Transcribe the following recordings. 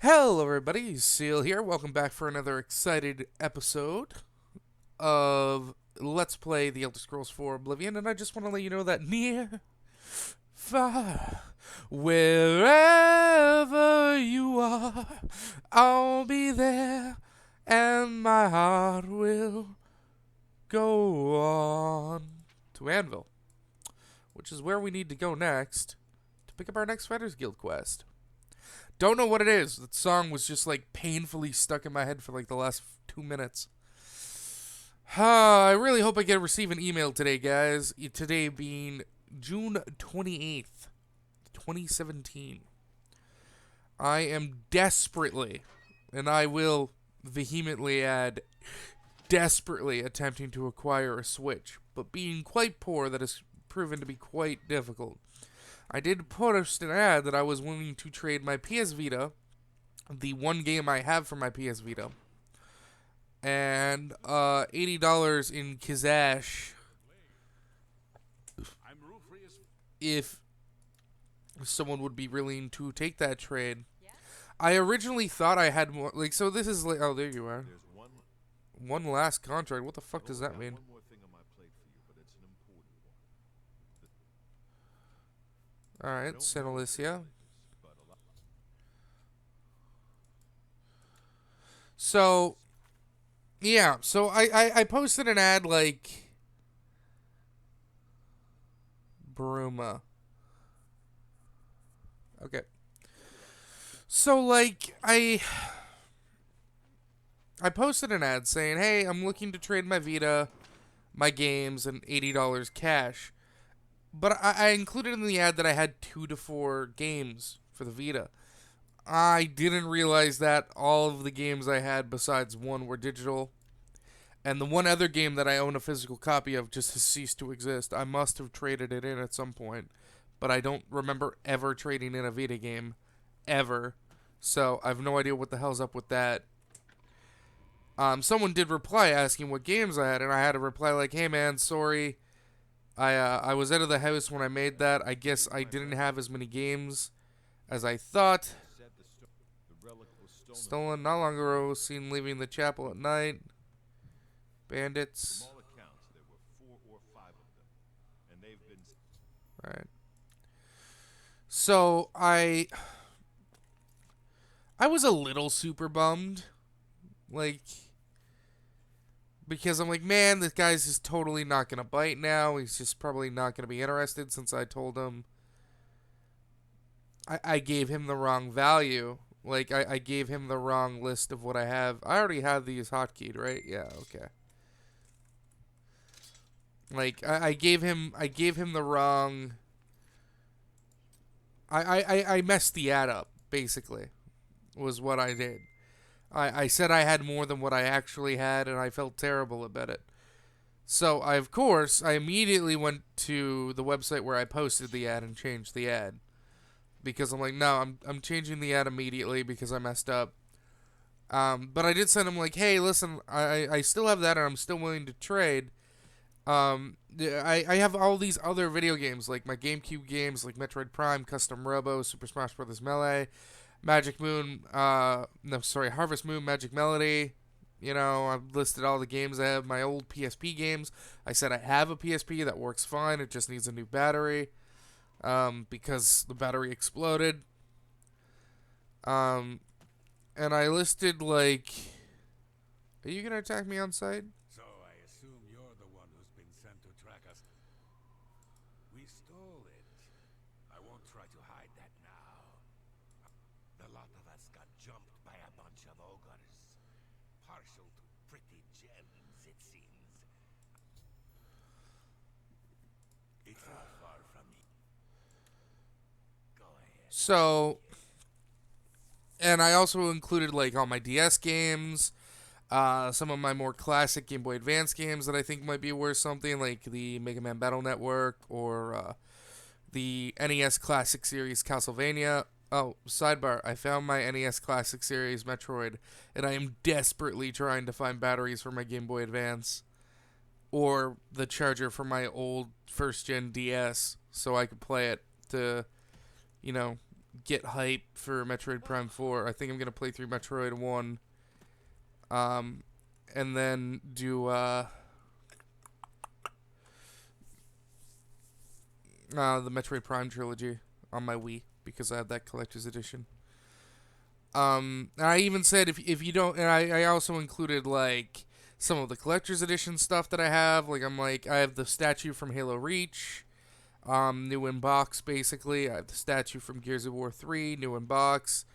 Hello, everybody. Seal here. Welcome back for another excited episode of Let's Play The Elder Scrolls IV Oblivion. And I just want to let you know that near, far, wherever you are, I'll be there, and my heart will go on to Anvil, which is where we need to go next to pick up our next Fighters Guild quest. Don't know what it is. That song was just like painfully stuck in my head for like the last 2 minutes. I really hope I get to receive an email today, guys. Today being June 28th, 2017. I am desperately, and I will vehemently add, desperately attempting to acquire a Switch, but being quite poor, that has proven to be quite difficult. I did post an ad that I was willing to trade my PS Vita, the one game I have for my PS Vita, and $80 in Kazash if someone would be willing to take that trade. I originally thought I had more, like, so this is like, oh, there you are. One last contract. What the fuck does that mean? Alright, St. Alicia. So, yeah, so I posted an ad like Bruma. Okay. So like I posted an ad saying, "Hey, I'm looking to trade my Vita, my games, and $80 cash." But I included in the ad that I had 2 to 4 games for the Vita. I didn't realize that all of the games I had besides one were digital. And the one other game that I own a physical copy of just has ceased to exist. I must have traded it in at some point. But I don't remember ever trading in a Vita game. Ever. So I have no idea what the hell's up with that. Someone did reply asking what games I had. And I had to reply like, hey man, sorry. I was out of the house when I made that. I guess I didn't have as many games as I thought. Stolen not long ago, seen leaving the chapel at night. Bandits. Alright. So, I was a little super bummed. Like, because I'm like, man, this guy's just totally not going to bite now. He's just probably not going to be interested since I told him I gave him the wrong value. Like, I gave him the wrong list of what I have. I already have these hotkeyed, right? Yeah, okay. Like, I gave him the wrong... I messed the ad up, basically, was what I did. I said I had more than what I actually had, and I felt terrible about it. So, of course, I immediately went to the website where I posted the ad and changed the ad. Because I'm like, no, I'm changing the ad immediately because I messed up. But I did send him like, hey, listen, I still have that and I'm still willing to trade. I have all these other video games, like my GameCube games, like Metroid Prime, Custom Robo, Super Smash Bros. Melee, Magic Moon, Harvest Moon, Magic Melody. You know, I've listed all the games I have, my old PSP games. I said I have a PSP that works fine, it just needs a new battery. Because the battery exploded. And I listed, like... Are you gonna attack me on sight? So I assume you're the one who's been sent to track us. We stole it. I won't try to hide that now. The lot of us got jumped by a bunch of ogres. Partial to pretty gems, it seems. It's not far from me. Go ahead. So... And I also included, like, all my DS games... some of my more classic Game Boy Advance games that I think might be worth something, like the Mega Man Battle Network or the NES Classic Series Castlevania. Oh, sidebar, I found my NES Classic Series Metroid, and I am desperately trying to find batteries for my Game Boy Advance or the charger for my old first-gen DS so I could play it to, you know, get hype for Metroid Prime 4. I think I'm gonna play through Metroid 1, um, and then do the Metroid Prime trilogy on my Wii because I have that collector's edition. And I even said if you don't, and I also included like some of the collector's edition stuff that I have. Like I'm like I have the statue from Halo Reach, new in box basically. I have the statue from Gears of War 3, new in box.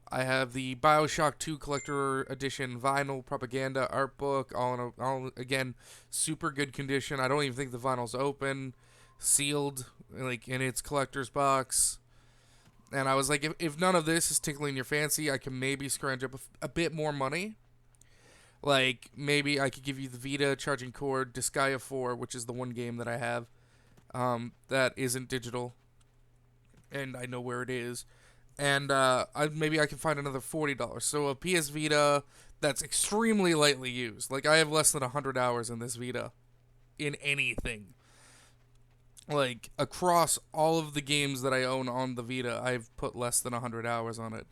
I have the Bioshock 2 collector edition vinyl propaganda art book, all again super good condition. I don't even think the vinyl's open, sealed like in its collector's box. And I was like, if none of this is tickling your fancy, I can maybe scrounge up a bit more money. Like, maybe I could give you the Vita charging cord, Disgaea 4, which is the one game that I have that isn't digital. And I know where it is. And maybe I can find another $40. So a PS Vita that's extremely lightly used. Like, I have less than 100 hours in this Vita. In anything. Like, across all of the games that I own on the Vita, I've put less than 100 hours on it.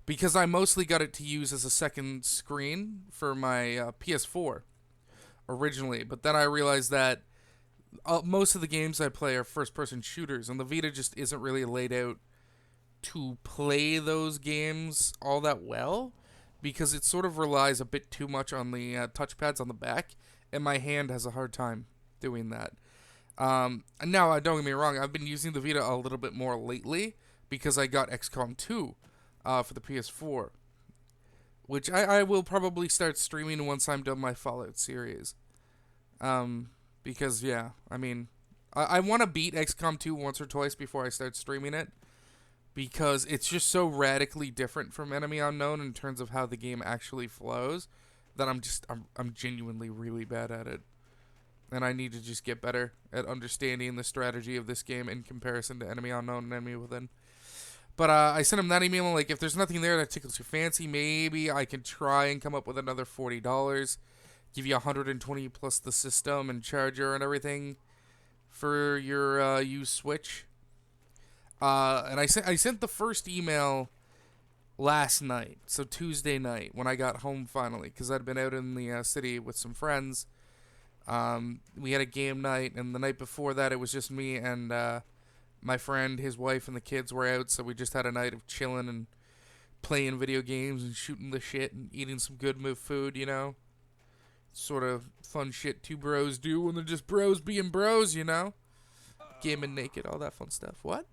Because I mostly got it to use as a second screen for my PS4 originally. But then I realized that most of the games I play are first person shooters, and the Vita just isn't really laid out to play those games all that well. Because it sort of relies a bit too much on the touchpads on the back, and my hand has a hard time doing that. Now, don't get me wrong, I've been using the Vita a little bit more lately because I got XCOM 2 for the PS4, which I will probably start streaming once I'm done my Fallout series. Because, yeah, I mean, I want to beat XCOM 2 once or twice before I start streaming it because it's just so radically different from Enemy Unknown in terms of how the game actually flows that I'm genuinely really bad at it. And I need to just get better at understanding the strategy of this game in comparison to Enemy Unknown and Enemy Within. But I sent him that email, like, if there's nothing there that tickles your fancy, maybe I can try and come up with another $40. Give you 120 plus the system and charger and everything for your used Switch. And I sent the first email last night, so Tuesday night, when I got home finally, because I'd been out in the city with some friends. We had a game night, and the night before that, it was just me and my friend, his wife, and the kids were out, so we just had a night of chilling and playing video games and shooting the shit and eating some good food, you know? Sort of fun shit two bros do when they're just bros being bros, you know? Gaming naked, all that fun stuff. What?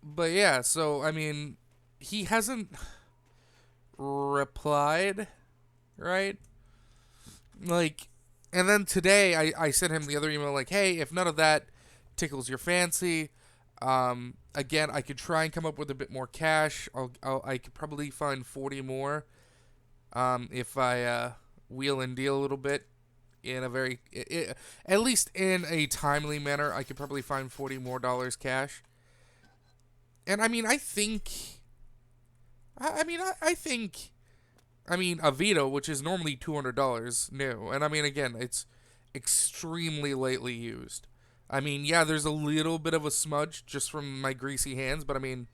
But yeah, so, I mean, he hasn't replied, right? Like, and then today I sent him the other email like, hey, if none of that tickles your fancy, again, I could try and come up with a bit more cash. I could probably find 40 more if I wheel and deal a little bit in a very, at least in a timely manner. I could probably find $40 more cash. And I mean, I think a Vita, which is normally $200 new, and I mean, again, it's extremely lightly used. I mean, yeah, there's a little bit of a smudge just from my greasy hands, but I mean,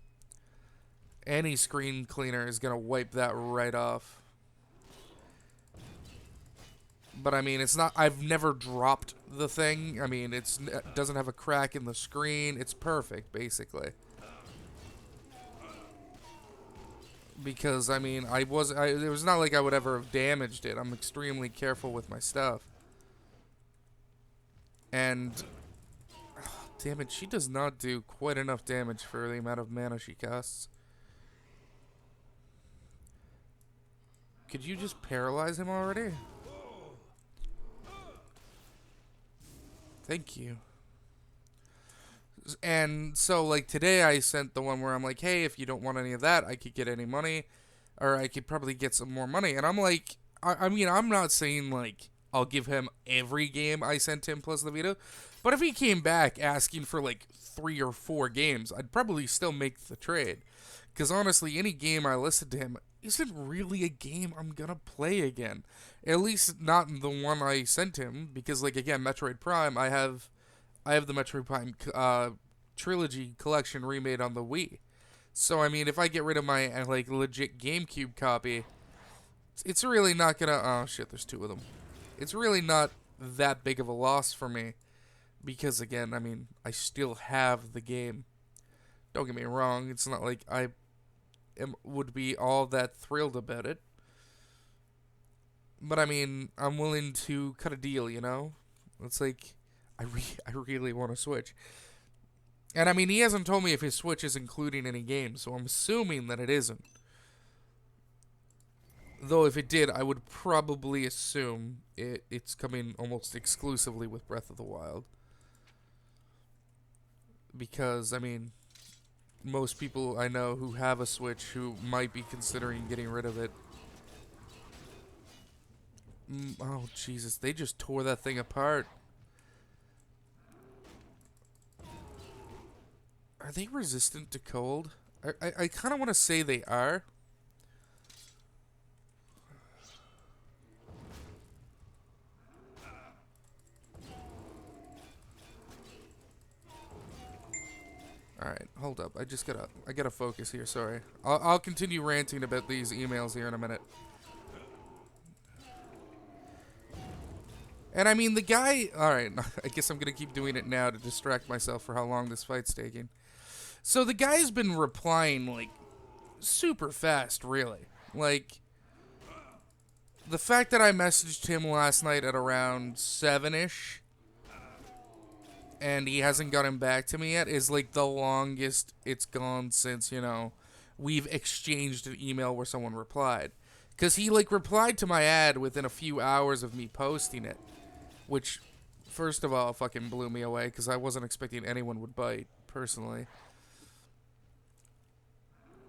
any screen cleaner is gonna wipe that right off. But I mean, it's not. I've never dropped the thing. I mean, it doesn't have a crack in the screen. It's perfect, basically. Because I mean, it was not like I would ever have damaged it. I'm extremely careful with my stuff. And oh, damn it, she does not do quite enough damage for the amount of mana she costs. Could you just paralyze him already? Thank you. And so, like, today I sent the one where I'm like, hey, if you don't want any of that, I could get any money. Or I could probably get some more money. And I'm like, I mean, I'm not saying, like, I'll give him every game I sent him plus the Vita. But if he came back asking for, like, 3 or 4 games, I'd probably still make the trade. Because, honestly, any game I listed to him isn't really a game I'm gonna play again. At least not the one I sent him. Because, like, again, Metroid Prime, I have the Metroid Prime trilogy collection remade on the Wii. So I mean, if I get rid of my like legit GameCube copy, it's really not gonna. Oh shit, there's two of them. It's really not that big of a loss for me because again, I mean, I still have the game. Don't get me wrong; it's not like would be all that thrilled about it. But I mean, I'm willing to cut a deal. You know, it's like I really want to Switch. And I mean, he hasn't told me if his Switch is including any games, so I'm assuming that it isn't. Though if it did, I would probably assume it's coming almost exclusively with Breath of the Wild. Because, I mean, most people I know who have a Switch who might be considering getting rid of it. Oh, Jesus, they just tore that thing apart. Are they resistant to cold? I kind of want to say they are. Alright, hold up. I gotta focus here, sorry. I'll continue ranting about these emails here in a minute. And I mean, the guy... Alright, I guess I'm gonna keep doing it now to distract myself for how long this fight's taking. So the guy's been replying, like, super fast, really. Like, the fact that I messaged him last night at around 7-ish... and he hasn't gotten back to me yet is like the longest it's gone since, you know, we've exchanged an email where someone replied. Because he like replied to my ad within a few hours of me posting it. Which, first of all, fucking blew me away because I wasn't expecting anyone would bite, personally.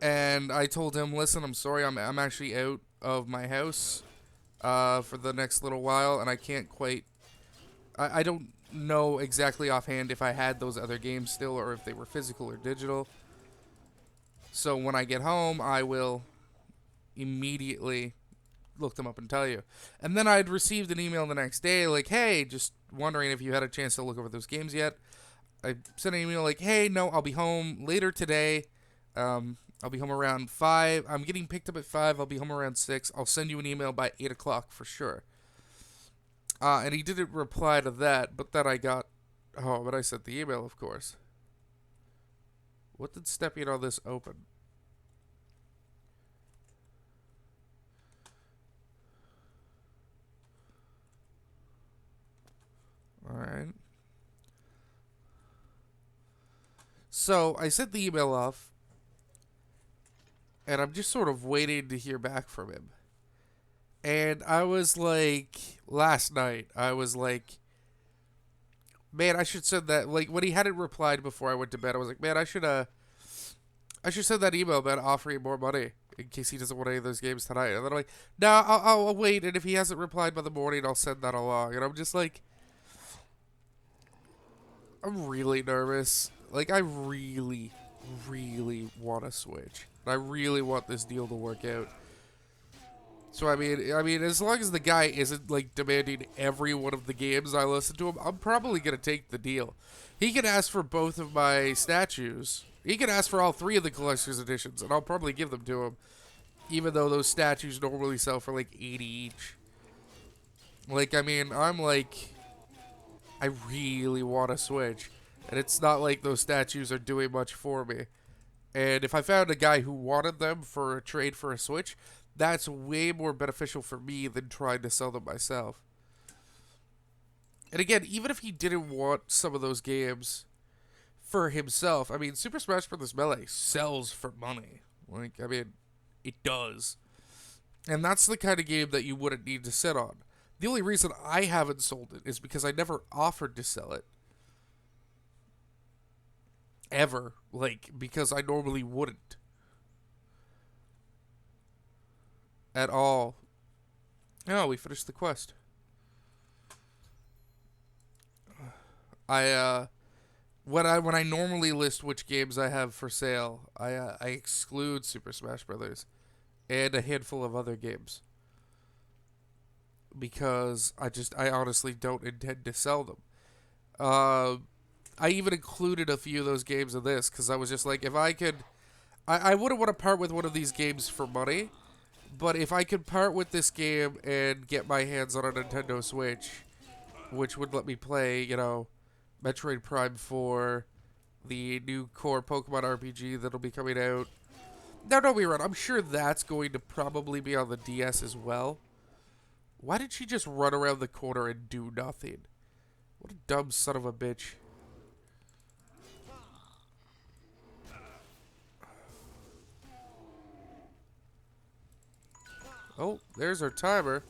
And I told him, listen, I'm sorry, I'm actually out of my house for the next little while, and I can't quite... I don't know exactly offhand if I had those other games still or if they were physical or digital. So when I get home, I will immediately look them up and tell you. And then I'd received an email the next day like, hey, just wondering if you had a chance to look over those games yet. I sent an email like, hey, no, I'll be home later today. I'll be home around 5. I'm getting picked up at 5. I'll be home around 6. I'll send you an email by 8 o'clock for sure. And he didn't reply to that, but then I got... Oh, but I sent the email, of course. What did stepping on this open? Alright. So, I sent the email off, and I'm just sort of waiting to hear back from him. And I was like, last night, I was like, man, I should send that, like, when he hadn't replied before I went to bed, I was like, man, I should send that email about offering more money in case he doesn't want any of those games tonight. And then I'm like, no, I'll wait, and if he hasn't replied by the morning, I'll send that along. And I'm just like, I'm really nervous. Like, I really, really want to Switch. I really want this deal to work out. So I mean, as long as the guy isn't like demanding every one of the games I listen to him, I'm probably gonna take the deal. He could ask for both of my statues. He could ask for all 3 of the collector's editions, and I'll probably give them to him, even though those statues normally sell for like 80 each. Like, I mean, I'm like, I really want to Switch, and it's not like those statues are doing much for me. And if I found a guy who wanted them for a trade for a Switch, that's way more beneficial for me than trying to sell them myself. And again, even if he didn't want some of those games for himself, I mean, Super Smash Bros. Melee sells for money. Like, I mean, it does. And that's the kind of game that you wouldn't need to sit on. The only reason I haven't sold it is because I never offered to sell it. Ever. Like, because I normally wouldn't. At all. Oh, we finished the quest. When I normally list which games I have for sale, I exclude Super Smash Brothers and a handful of other games because I honestly don't intend to sell them. I even included a few of those games in this because I was just like, if I could, I wouldn't want to part with one of these games for money, but if I could part with this game and get my hands on a Nintendo Switch, which would let me play, Metroid Prime 4, the new core Pokemon RPG that'll be coming out. Now, don't be wrong, I'm sure that's going to probably be on the DS as well. Why did she just run around the corner and do nothing? What a dumb son of a bitch. Oh, there's our timer.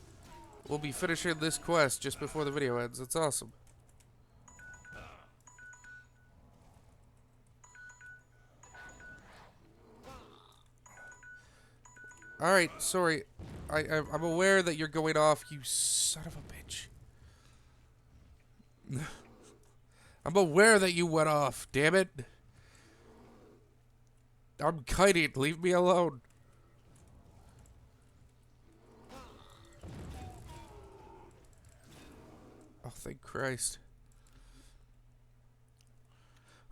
We'll be finishing this quest just before the video ends. It's awesome. Alright, sorry. I'm aware that you're going off, you son of a bitch. I'm aware that you went off, damn it. I'm kiting, leave me alone. Oh, thank Christ.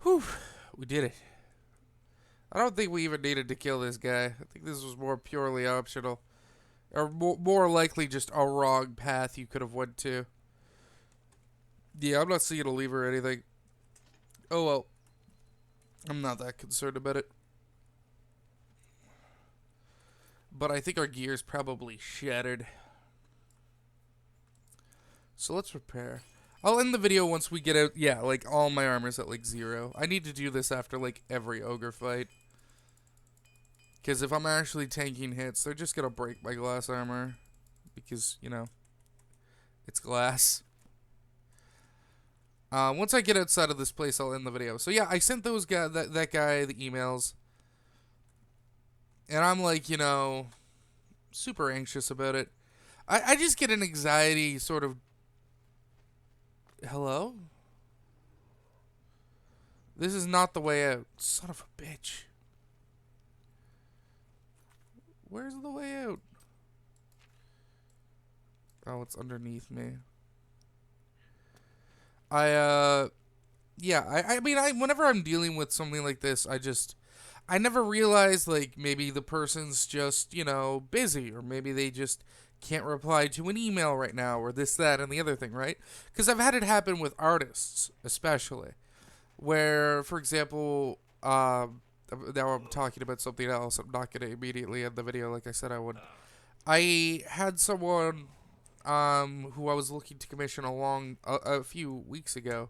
Whew, we did it. I don't think we even needed to kill this guy. I think this was more purely optional. Or more likely just a wrong path you could have went to. Yeah, I'm not seeing a lever or anything. Oh well. I'm not that concerned about it. But I think our gear's probably shattered. So let's repair. I'll end the video once we get out. Yeah, like all my armor's at like 0. I need to do this after like every ogre fight. Because if I'm actually tanking hits, they're just going to break my glass armor. Because, it's glass. Once I get outside of this place, I'll end the video. So yeah, I sent those that guy the emails. And I'm like, super anxious about it. I just get an anxiety sort of... Hello? This is not the way out. Son of a bitch. Where's the way out? Oh, it's underneath me. Yeah, I mean, whenever I'm dealing with something like this, I never realize, like, maybe the person's just, busy, or maybe they just can't reply to an email right now, or this, that, and the other thing, right? Because I've had it happen with artists, especially, where, for example, now I'm talking about something else. I'm not going to immediately end the video like I said I would. I had someone who I was looking to commission a few weeks ago.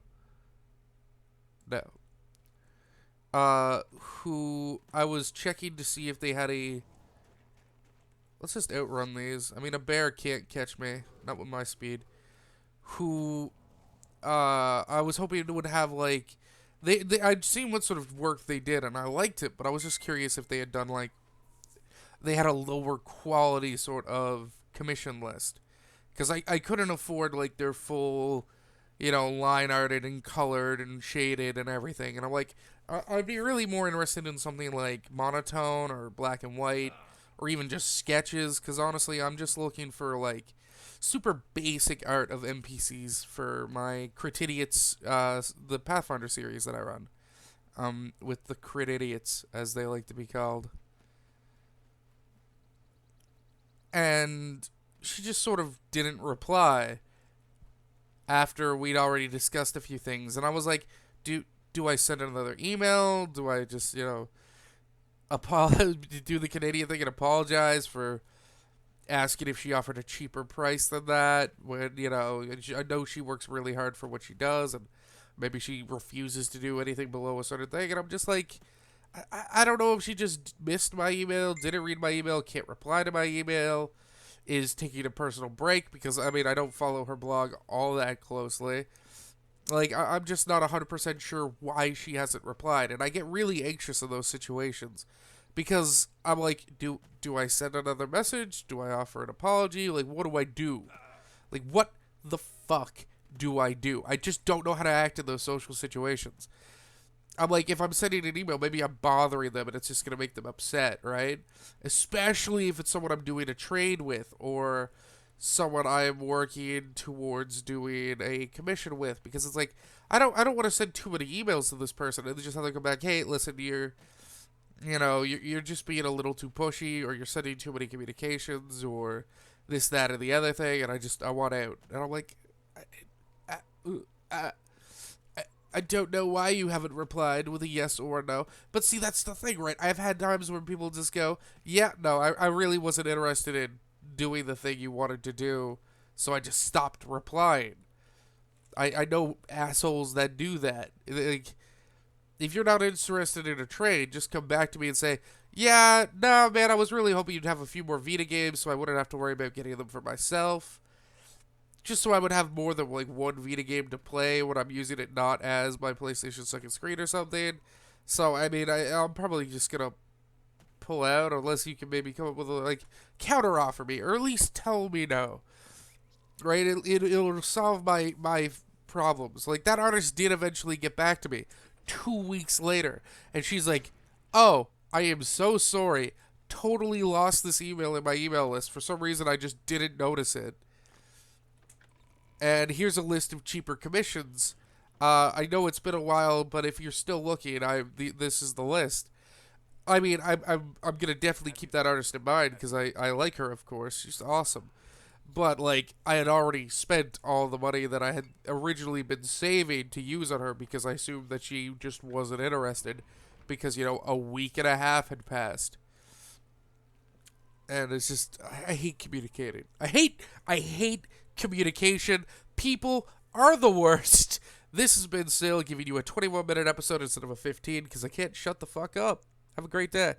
No. Who I was checking to see if they had a... Let's just outrun these. I mean, a bear can't catch me. Not with my speed. Who, I was hoping it would have, like... I'd seen what sort of work they did, and I liked it, but I was just curious if they had done, like... They had a lower quality sort of commission list. Because I couldn't afford, like, their full, line arted and colored and shaded and everything. And I'm like, I'd be really more interested in something like monotone or black and white or even just sketches. Because honestly, I'm just looking for, like, super basic art of NPCs for my Crit Idiots, the Pathfinder series that I run. With the Crit Idiots, as they like to be called. And she just sort of didn't reply after we'd already discussed a few things. And I was like, do I send another email? Do I just, do the Canadian thing and apologize for asking if she offered a cheaper price than that? When, I know she works really hard for what she does, and maybe she refuses to do anything below a certain thing. And I'm just like, I don't know if she just missed my email, didn't read my email, can't reply to my email, is taking a personal break, because, I mean, I don't follow her blog all that closely. Like, I'm just not 100% sure why she hasn't replied, and I get really anxious in those situations, because I'm like, do I send another message? Do I offer an apology? Like, what do I do? Like, what the fuck do I do? I just don't know how to act in those social situations. I'm like, if I'm sending an email, maybe I'm bothering them and it's just going to make them upset, right? Especially if it's someone I'm doing a trade with or someone I'm working towards doing a commission with. Because it's like, I don't want to send too many emails to this person and just have them come back, hey, listen, you're just being a little too pushy, or you're sending too many communications, or this, that, and the other thing, and I want out. And I'm like, I, I, I don't know why you haven't replied with a yes or a no. But see, that's the thing, right? I've had times where people just go, yeah, no, I really wasn't interested in doing the thing you wanted to do, so I just stopped replying. I know assholes that do that. Like, if you're not interested in a trade, just come back to me and say, yeah, no, man, I was really hoping you'd have a few more Vita games so I wouldn't have to worry about getting them for myself. Just so I would have more than like one Vita game to play when I'm using it not as my PlayStation second screen or something. So, I mean, I'm probably just going to pull out unless you can maybe come up with a, like, counter offer me, or at least tell me no. Right? It'll solve my problems. Like, that artist did eventually get back to me 2 weeks later, and she's like, oh, I am so sorry. Totally lost this email in my email list. For some reason, I just didn't notice it. And here's a list of cheaper commissions. I know it's been a while, but if you're still looking, this is the list. I mean, I'm gonna definitely keep that artist in mind because I like her, of course. She's awesome. But like, I had already spent all the money that I had originally been saving to use on her because I assumed that she just wasn't interested because a week and a half had passed. And it's just, I hate communicating. I hate communication. People are the worst. This has been Sil giving you a 21-minute episode instead of a 15 because I can't shut the fuck up. Have a great day.